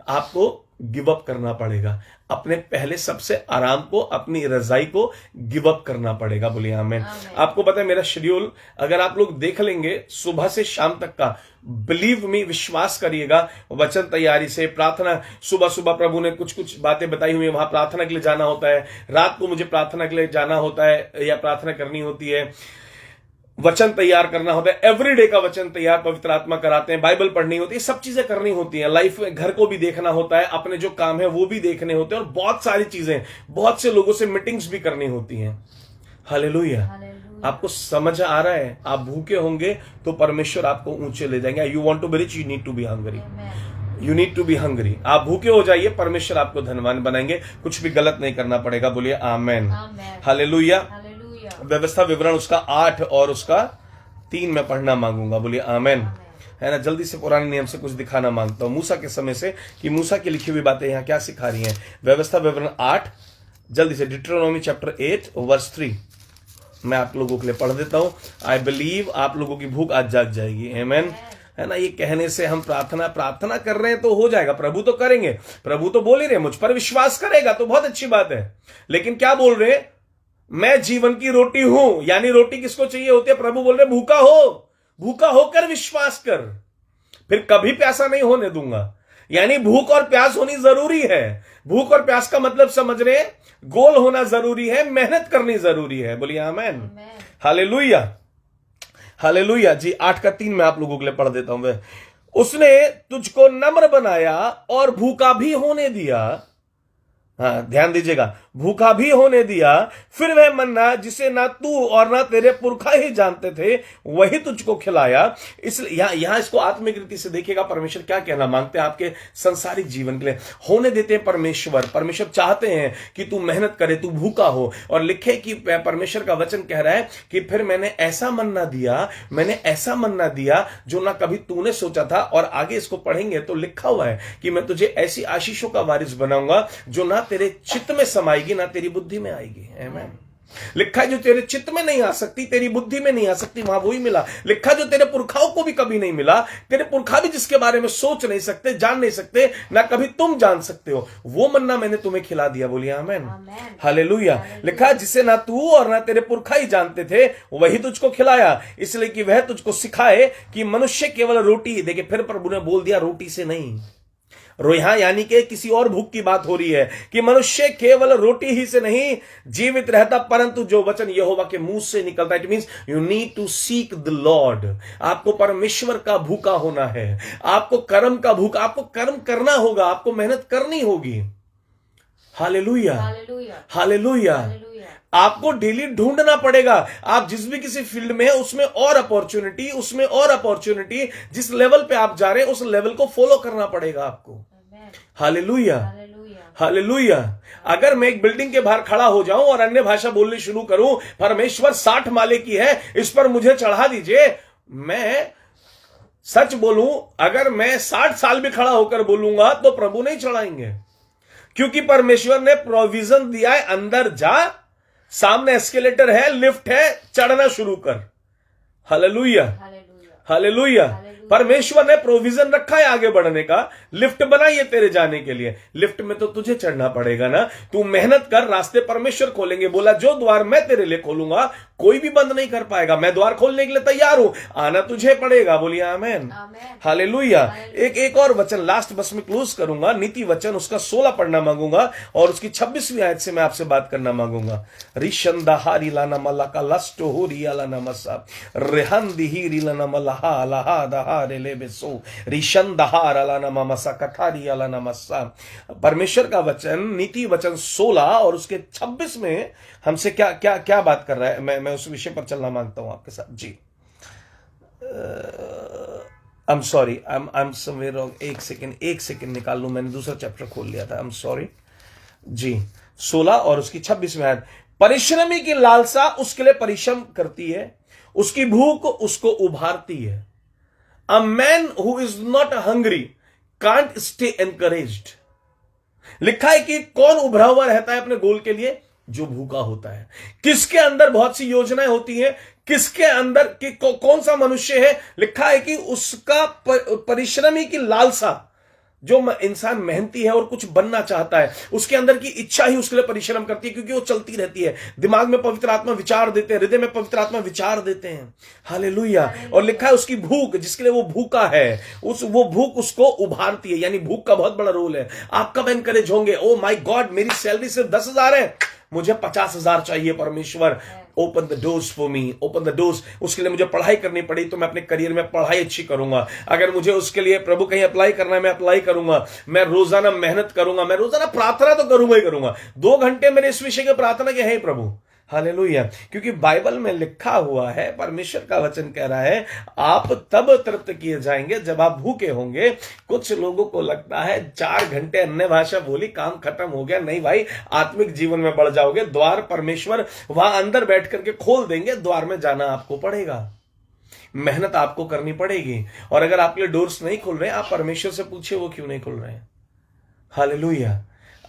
आपको गिव अप करना पड़ेगा, अपने पहले सबसे आराम को, अपनी रजाई को गिव अप करना पड़ेगा। बोलिए आमीन। आपको पता है मेरा शेड्यूल अगर आप लोग देख लेंगे सुबह से शाम तक का, बिलीव मी, विश्वास करिएगा, वचन तैयारी से, प्रार्थना, सुबह सुबह प्रभु ने कुछ कुछ बातें बताई हुई है, वहां प्रार्थना के लिए जाना होता है, रात को मुझे प्रार्थना के लिए जाना होता है या प्रार्थना करनी होती है, वचन तैयार करना होता है, एवरीडे का वचन तैयार पवित्र आत्मा कराते हैं, बाइबल पढ़नी होती है, सब चीजें करनी होती हैं। लाइफ में घर को भी देखना होता है, अपने जो काम है वो भी देखने होते हैं, और बहुत सारी चीजें, बहुत से लोगों से मीटिंग्स भी करनी होती हैं। हालेलुया। आपको समझ आ रहा है? आप भूखे होंगे तो परमेश्वर आपको ऊंचे ले जाएंगे। You want to be rich, you need to be hungry. You need to be hungry. आप भूखे हो जाइए, परमेश्वर आपको धनवान बनाएंगे। कुछ भी गलत नहीं करना पड़ेगा। बोलिए आमेन। हालेलुया। व्यवस्था विवरण उसका 8 और उसका 3 में पढ़ना मांगूंगा। बोलिए आमेन। है ना? जल्दी से पुराने नियम से कुछ दिखाना मांगता हूं, मूसा के समय से, कि मूसा की लिखी हुई बातें यहां क्या सिखा रही हैं। व्यवस्था विवरण 8, जल्दी से डिट्रोनॉमी चैप्टर 8 वर्स 3 मैं आप लोगों के लिए पढ़ देता हूं। आई बिलीव आप लोगों की भूख आज जाग जाएगी। आमेन। है ना? ये कहने से हम प्रार्थना कर रहे हैं तो हो जाएगा। प्रभु तो करेंगे, प्रभु तो बोल ही रहे, मुझ पर विश्वास करेगा तो बहुत अच्छी बात है। लेकिन क्या बोल रहे हैं? मैं जीवन की रोटी हूं। यानी रोटी किसको चाहिए होती है? प्रभु बोल रहे भूखा होकर विश्वास कर, फिर कभी प्यासा नहीं होने दूंगा। यानी भूख और प्यास होनी जरूरी है। भूख और प्यास का मतलब समझ रहे हैं? गोल होना जरूरी है, मेहनत करनी जरूरी है। बोलिए आमेन। हालेलुया, हालेलुया जी। 8 का 3 मैं आप लोगों के लिए पढ़ देता हूं। उसने तुझको नम्र बनाया और भूखा भी होने दिया। हाँ, ध्यान दीजिएगा, भूखा भी होने दिया। फिर वह मन्ना जिसे ना तू और ना तेरे पुरखा ही जानते थे, वही तुझको खिलाया। इसलिए यहां इसको आत्मिक रीति से देखिएगा, परमेश्वर क्या कहना मांगते हैं आपके संसारिक जीवन के लिए। होने देते हैं परमेश्वर चाहते हैं कि तू मेहनत करे, तू भूखा हो। और लिखे कि परमेश्वर का वचन कह रहा है कि फिर मैंने ऐसा मन्ना दिया जो ना कभी तूने सोचा था। और आगे इसको पढ़ेंगे तो लिखा हुआ है कि मैं तुझे ऐसी आशीषों का वारिस बनाऊंगा जो ना तेरे चित्त में समाएगी, ना तेरी बुद्धि में आएगी। आमीन। लिखा है जो तेरे चित्त में नहीं आ सकती, तेरी बुद्धि में नहीं आ सकती, वहां वही मिला। लिखा जो तेरे पुरखाओं को भी कभी नहीं मिला, तेरे पुरखा भी जिसके बारे में सोच नहीं सकते, जान नहीं सकते, ना कभी तुम जान सकते हो, वो मन्ना मैंने तुम्हें खिला दिया। बोलिए आमीन। हालेलुया। लिखा जिसे ना तू और ना तेरे पुरखा ही जानते थे, वही तुझको खिलाया, इसलिए कि वह तुझको सिखाए कि मनुष्य केवल रोटी, देखिए फिर प्रभु ने बोल दिया रोटी से नहीं। यहां यानी कि किसी और भूख की बात हो रही है कि मनुष्य केवल रोटी ही से नहीं जीवित रहता, परंतु जो वचन यहोवा के मुंह से निकलता है। It means you need to seek the Lord. आपको परमेश्वर का भूखा होना है, आपको कर्म का भूखा, आपको कर्म करना होगा, आपको मेहनत करनी होगी। Hallelujah, hallelujah. आपको डेली ढूंढना पड़ेगा। आप जिस भी किसी फील्ड में है उसमें और अपॉर्चुनिटी, उसमें और अपॉर्चुनिटी, जिस लेवल पे आप जा रहे हैं उस लेवल को फॉलो करना पड़ेगा आपको। Hallelujah, hallelujah. अगर मैं एक बिल्डिंग के बाहर खड़ा हो जाऊं और अन्य भाषा बोलनी शुरू करूं, परमेश्वर 60 माले की है, इस पर मुझे चढ़ा दीजिए, मैं सच बोलूं, अगर मैं 60 साल भी खड़ा होकर बोलूंगा तो प्रभु नहीं चढ़ाएंगे, क्योंकि परमेश्वर ने प्रोविजन दिया है, अंदर जा, सामने एस्केलेटर है, लिफ्ट है, चढ़ना शुरू कर। Hallelujah, hallelujah. परमेश्वर ने प्रोविजन रखा है आगे बढ़ने का, लिफ्ट बनाई है तेरे जाने के लिए। लिफ्ट में तो तुझे चढ़ना पड़ेगा ना। तू मेहनत कर, रास्ते परमेश्वर खोलेंगे। बोला जो द्वार मैं तेरे लिए खोलूंगा कोई भी बंद नहीं कर पाएगा। मैं द्वार खोलने के लिए तैयार हूं, आना तुझे पड़ेगा। बोलिए आमेन, हालेलुया। एक और वचन लास्ट बस में क्लोज करूंगा, नीति वचन उसका 16 पढ़ना मांगूंगा और उसकी 26वीं आयत से मैं आपसे बात करना मांगूंगा। रिशंदाहारी लाना मल्ला लस्टो हो रिया लाना मसा रेहन दिही रिलाना मल्हा लहा दहा रेले बेसो रिशंदाहार लाना ममसा कठारी लाना मसा। परमेश्वर का वचन नीति वचन 16 और उसके 26 में हमसे क्या क्या क्या बात कर रहा है, मैं उस विषय पर चलना मांगता हूं आपके साथ जी। I am sorry, I am somewhere wrong. एक सेकंड निकाल लूं, मैंने दूसरा चैप्टर खोल लिया था, आई एम सॉरी जी। 16 और उसकी 26 में आयत, परिश्रमी की लालसा उसके लिए परिश्रम करती है, उसकी भूख उसको उभारती है। A man who is not hungry can't stay encouraged. लिखा है कि कौन उभरा हुआ रहता है अपने गोल के लिए? जो भूखा होता है। किसके अंदर बहुत सी योजनाएं होती हैं, किसके अंदर कौन सा मनुष्य है? लिखा है कि उसका परिश्रमी की लालसा, जो इंसान मेहनती है और कुछ बनना चाहता है, उसके अंदर की इच्छा ही उसके लिए परिश्रम करती है, क्योंकि वो चलती रहती है। दिमाग में पवित्र आत्मा विचार देते हैं, हृदय में पवित्र आत्मा विचार देते हैं। हालेलुया। और लिखा है उसकी भूख, जिसके लिए वो भूखा है, वो भूख उसको उभारती है। यानी भूख का बहुत बड़ा रोल है। आप कब एनकरेज होंगे? ओ माय गॉड, मेरी सैलरी सिर्फ 10,000 है, मुझे 50,000 चाहिए। परमेश्वर open the doors for me, open the doors. उसके लिए मुझे पढ़ाई करनी पड़ी तो मैं अपने करियर में पढ़ाई अच्छी करूंगा। अगर मुझे उसके लिए प्रभु कहीं अप्लाई करना है, मैं अप्लाई करूंगा। मैं रोजाना मेहनत करूंगा, मैं रोजाना प्रार्थना तो करूंगा ही करूंगा। 2 घंटे मेरे इस विषय की प्रार्थना के है प्रभु। हालेलुया। क्योंकि बाइबल में लिखा हुआ है, परमेश्वर का वचन कह रहा है, आप तब तृप्त किए जाएंगे जब आप भूखे होंगे। कुछ लोगों को लगता है 4 घंटे अन्य भाषा बोली, काम खत्म हो गया। नहीं भाई, आत्मिक जीवन में बढ़ जाओगे। द्वार परमेश्वर वहां अंदर बैठ करके खोल देंगे। द्वार में जाना आपको पड़ेगा, मेहनत आपको करनी पड़ेगी। और अगर आपके लिए डोर्स नहीं खुल रहे, आप परमेश्वर से पूछिए वो क्यों नहीं खुल रहे हैं। हालेलुया।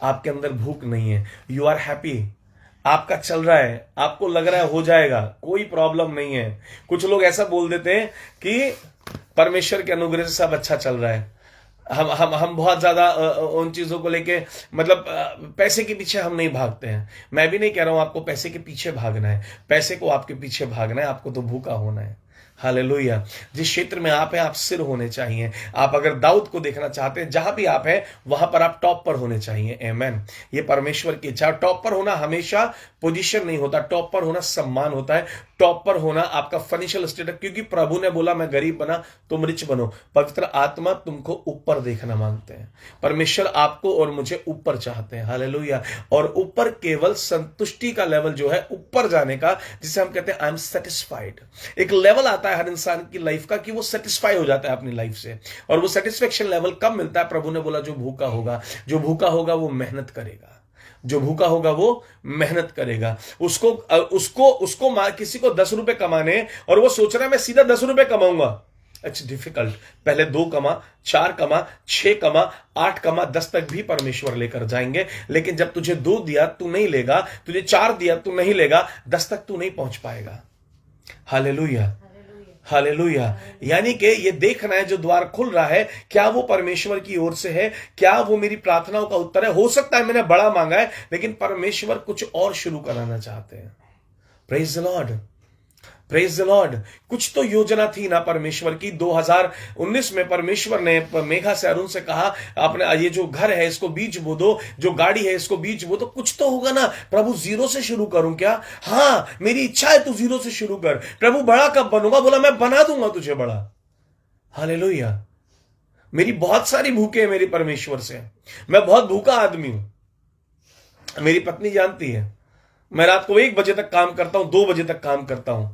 आपके अंदर भूख नहीं है, यू आर हैप्पी, आपका चल रहा है, आपको लग रहा है हो जाएगा, कोई प्रॉब्लम नहीं है। कुछ लोग ऐसा बोल देते हैं कि परमेश्वर के अनुग्रह से सब अच्छा चल रहा है। हम बहुत ज्यादा उन चीजों को लेके, मतलब पैसे के पीछे हम नहीं भागते हैं। मैं भी नहीं कह रहा हूं आपको पैसे के पीछे भागना है, पैसे को आपके पीछे भागना है, आपको तो भूखा होना है। हालेलुया। जिस क्षेत्र में आप हैं, आप सिर होने चाहिए। आप अगर दाऊद को देखना चाहते हैं, जहां भी आप हैं वहां पर आप टॉप पर होने चाहिए। आमेन। ये परमेश्वर की इच्छा। टॉप पर होना हमेशा पोजीशन नहीं होता, टॉप पर होना सम्मान होता है। टॉप पर होना आपका फाइनेंशियल स्टेटस, क्योंकि प्रभु ने बोला मैं गरीब बना तुम रिच बनो। पवित्र आत्मा तुमको ऊपर देखना मांगते हैं। परमेश्वर आपको और मुझे ऊपर चाहते हैं। हालेलुया। और ऊपर केवल संतुष्टि का लेवल जो है ऊपर जाने का, जिसे हम कहते हैं आई एम सेटिस्फाइड। एक लेवल आता है हर इंसान की लाइफ का कि वो सेटिस्फाई हो जाता है अपनी लाइफ से। और वो सेटिस्फेक्शन लेवल कब मिलता है? प्रभु ने बोला जो भूखा होगा, जो भूखा होगा वो मेहनत करेगा, जो भूखा होगा वो मेहनत करेगा। उसको किसी को 10 रुपए कमाने और वो सोच रहा है मैं सीधा 10 रुपए कमाऊंगा, इट्स डिफिकल्ट। पहले 2 कमा, 4 कमा, 6 कमा, 8 कमा, 10 तक भी परमेश्वर लेकर जाएंगे। लेकिन जब तुझे 2 दिया तू नहीं लेगा, तुझे 4 दिया तू नहीं लेगा, 10 तक तू नहीं पहुंच पाएगा। Hallelujah, hallelujah. यानी कि ये देखना है जो द्वार खुल रहा है, क्या वो परमेश्वर की ओर से है, क्या वो मेरी प्रार्थनाओं का उत्तर है। हो सकता है मैंने बड़ा मांगा है, लेकिन परमेश्वर कुछ और शुरू कराना चाहते हैं। Praise the Lord, praise the Lord. कुछ तो योजना थी ना परमेश्वर की। 2019 में परमेश्वर ने मेघा से, अरुण से कहा अपने ये जो घर है इसको बीज बो दो, जो गाड़ी है इसको बीज बो दो। कुछ तो होगा ना। प्रभु 0 से शुरू करूं क्या? हाँ, मेरी इच्छा है तू 0 से शुरू कर। प्रभु बड़ा कब बनूंगा? बोला मैं बना दूंगा तुझे बड़ा। हालेलुया। मेरी बहुत सारी भूखे है मेरी परमेश्वर से। मैं बहुत भूखा आदमी हूं, मेरी पत्नी जानती है। मैं रात को 1 बजे तक काम करता हूं, 2 बजे तक काम करता हूं,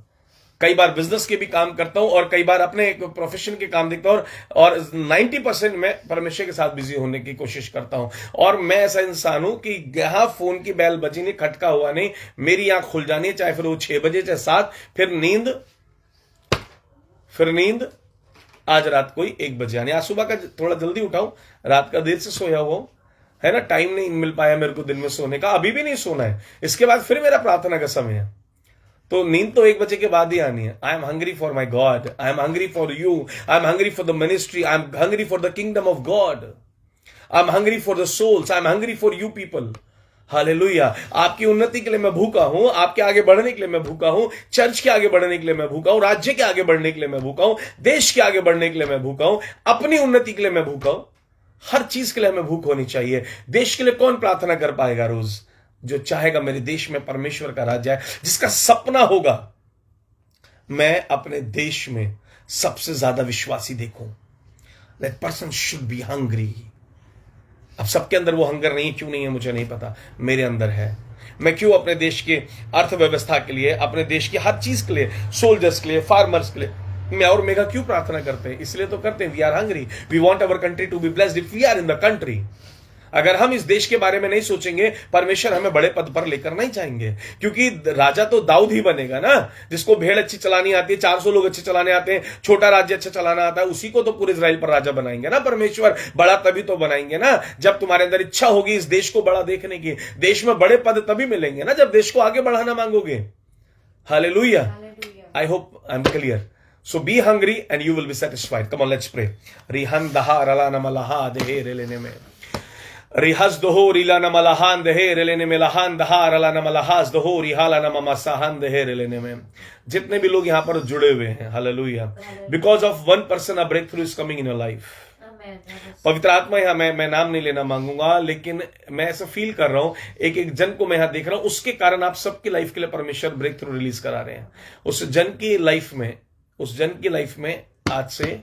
कई बार बिजनेस के भी काम करता हूं और कई बार अपने प्रोफेशन के काम देखता हूं, और 90% मैं परमेश्वर के साथ बिजी होने की कोशिश करता हूं। और मैं ऐसा इंसान हूं कि यहां फोन की बेल बजी नहीं, खटका हुआ नहीं, मेरी आंख खुल जानी है, चाहे फिर वो 6 बजे चाहे 7, फिर नींद आज रात को ही 1 बजे आनी। आज सुबह का थोड़ा जल्दी उठाऊं, रात का देर से सोया हुआ हूं, है ना, टाइम नहीं मिल पाया मेरे को दिन में सोने का, अभी भी नहीं सोना है, इसके बाद फिर मेरा प्रार्थना का समय है, तो नींद तो 1 बजे के बाद ही आनी है। I am hungry for my God, I am hungry for you, I am hungry for the ministry, I am hungry for the kingdom of God, I am hungry for the souls, I am hungry for you people. Hallelujah. आपकी उन्नति के लिए मैं भूखा हूं, आपके आगे बढ़ने के लिए मैं भूखा हूं, चर्च के आगे बढ़ने के लिए मैं भूखा हूं, राज्य के आगे बढ़ने के लिए मैं भूखा हूं, देश के आगे बढ़ने के लिए मैं भूखा हूं, अपनी उन्नति के लिए मैं भूखा हूं। हर चीज के लिए हमें भूख होनी चाहिए। देश के लिए कौन प्रार्थना कर पाएगा रोज? जो चाहेगा मेरे देश में परमेश्वर का राज्य है, जिसका सपना होगा मैं अपने देश में सबसे ज्यादा विश्वासी देखूं। That person should be hungry. अब सबके अंदर वो हंगर नहीं है, क्यों नहीं है मुझे नहीं पता, मेरे अंदर है। मैं क्यों अपने देश के अर्थव्यवस्था के लिए, अपने देश की हर चीज के लिए, सोल्जर्स के लिए, फार्मर्स के लिए मैं और मेगा क्यों प्रार्थना करते हैं? इसलिए तो करते हैं, we are hungry, we want our country to be blessed if we are in the country. अगर हम इस देश के बारे में नहीं सोचेंगे, परमेश्वर हमें बड़े पद पर लेकर नहीं जाएंगे, क्योंकि राजा तो दाऊद ही बनेगा ना, जिसको भेड़ अच्छी चलानी आती है, 400 लोग अच्छे चलाने आते हैं, छोटा राज्य अच्छा चलाना आता है, उसी को तो पूरे इजराइल पर राजा बनाएंगे ना परमेश्वर। बड़ा तभी तो बनाएंगे ना जब तुम्हारे अंदर इच्छा होगी इस देश को बड़ा देखने की। देश में बड़े पद तभी मिलेंगे ना जब देश को आगे बढ़ाना मांगोगे। Hallelujah. I hope I am clear. So be hungry and you will be satisfied. Come on, let's pray. Rihan daha rala namalaha dehe relene me. Rihas doho rila namalahan dehe relene me lahan daha rala namalahas doho rihala namamasahan dehe relene me. जितने भी लोग यहाँ पर जुड़े हुए हैं, hallelujah, because of one person a breakthrough is coming in your life. पवित्र आत्मा यहाँ मैं नाम नहीं लेना मांगूंगा, लेकिन मैं ऐसा फील कर रहा हूं, एक एक जन को मैं यहाँ देख रहा हूं, उसके कारण आप सबकी लाइफ के लिए परमेश्वर ब्रेक थ्रू रिलीज करा रहे हैं। उस जन की लाइफ में आज से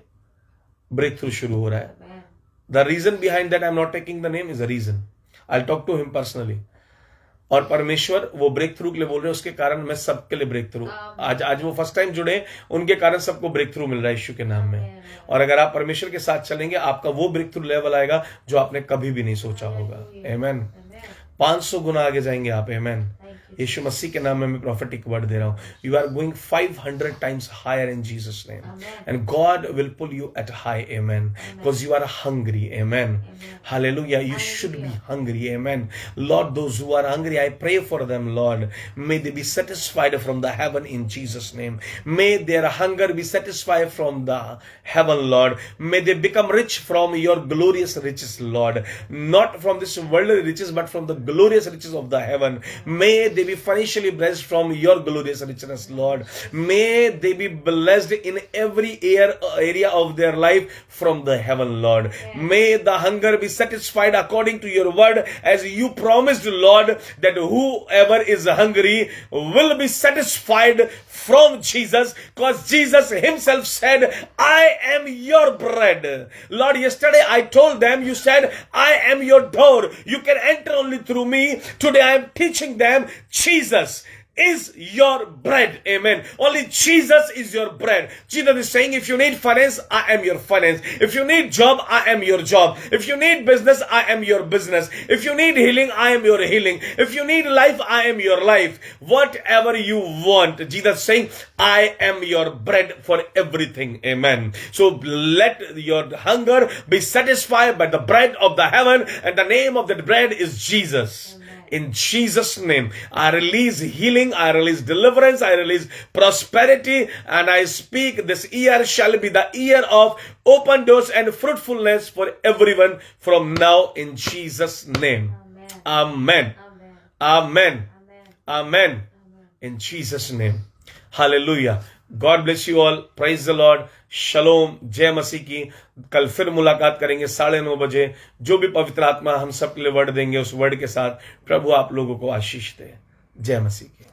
ब्रेक थ्रू शुरू हो रहा है। The reason behind that I am not taking the name is the reason. I talk to him personally. और परमेश्वर वो ब्रेक थ्रू के लिए बोल रहे हैं, उसके कारण मैं सबके लिए ब्रेक थ्रू, आज वो फर्स्ट टाइम जुड़े, उनके कारण सबको ब्रेक थ्रू मिल रहा है यीशु के नाम में। और अगर आप परमेश्वर के साथ चलेंगे, आपका वो ब्रेक थ्रू लेवल आएगा जो आपने कभी भी नहीं सोचा होगा। आमेन। 500 गुना आगे जाएंगे आप। आमेन। यीशु मसीह के नाम में मैं प्रॉफिटिक वर्ड दे रहा हूं। You are going 500 times higher in Jesus name, and God will pull you at high. Amen. Because you are hungry. Amen. Hallelujah. You should be hungry. Amen. Lord, those who are hungry, I pray for them, Lord, may they be satisfied from the heaven in Jesus name. May their hunger be satisfied from the heaven, Lord. May they become rich from your glorious riches, Lord, not from this worldly riches but from the glorious riches of the heaven. May they be financially blessed from your glorious richness, Lord. May they be blessed in every area of their life from the heaven, Lord. May the hunger be satisfied according to your word, as you promised, Lord, that whoever is hungry will be satisfied from Jesus, because Jesus himself said, I am your bread. Lord, yesterday I told them, you said, I am your door, you can enter only through me. Today I am teaching them, Jesus is your bread. Amen. Only Jesus is your bread. Jesus is saying, if you need finance, I am your finance. If you need job, I am your job. If you need business, I am your business. If you need healing, I am your healing. If you need life, I am your life. Whatever you want, Jesus is saying, I am your bread for everything. Amen. So let your hunger be satisfied by the bread of the heaven, and the name of that bread is Jesus. In Jesus' name, I release healing, I release deliverance, I release prosperity, and I speak this year shall be the year of open doors and fruitfulness for everyone from now in Jesus' name. Amen. Amen. Amen. In Jesus' name. Hallelujah. God bless you all. Praise the Lord. शलोम। जय मसीह की। कल फिर मुलाकात करेंगे 9:30 बजे। जो भी पवित्र आत्मा हम सब के लिए वर्ड देंगे, उस वर्ड के साथ प्रभु आप लोगों को आशीष दे। जय मसीह की।